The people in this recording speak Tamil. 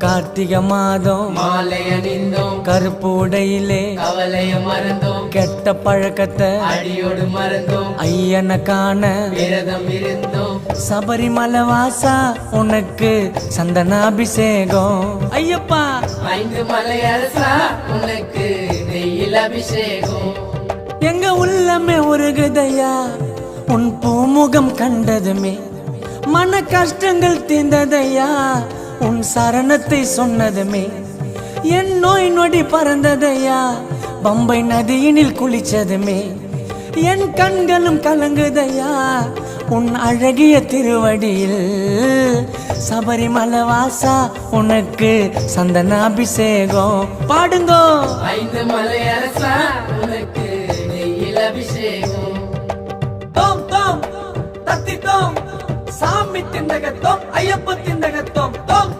கார்த்திகை மாதம் மாலை அணிந்தோம், கருப்பு உடையிலே கவலைய மறந்தோம், கெட்ட பழக்கத்தை அடியோடு மறந்தோம், ஐயனை காண விரதம் இருந்தோம். சபரிமலை வாசா உனக்கு சந்தனாபிஷேகம். ஐயப்பா 5 மலை அரசா உனக்கு நெய்யில் அபிஷேகம். எங்க உள்ளமே உருகுதையா உன் பூமுகம் கண்டதுமே, மன கஷ்டங்கள் தீர்ந்ததையா உன் சரணத்தை சொன்னதுமே, என் நோய் நொடி பறந்ததையா பம்பை நதியினில் குளிச்சதுமே, என் கண்களும் கலங்குதையா உன் அழகிய திருவடியில். சபரிமலை வாசா உனக்கு சந்தனாபிஷேகம். பாடுங்கோ 5 மலை அரசா உனக்கு நெய்யில் அபிஷேகம். தோம் தோம் தத்தி தோம் சாமி திண்டகத்தோம் ஐயப்ப திண்டகத்தோம் தோம்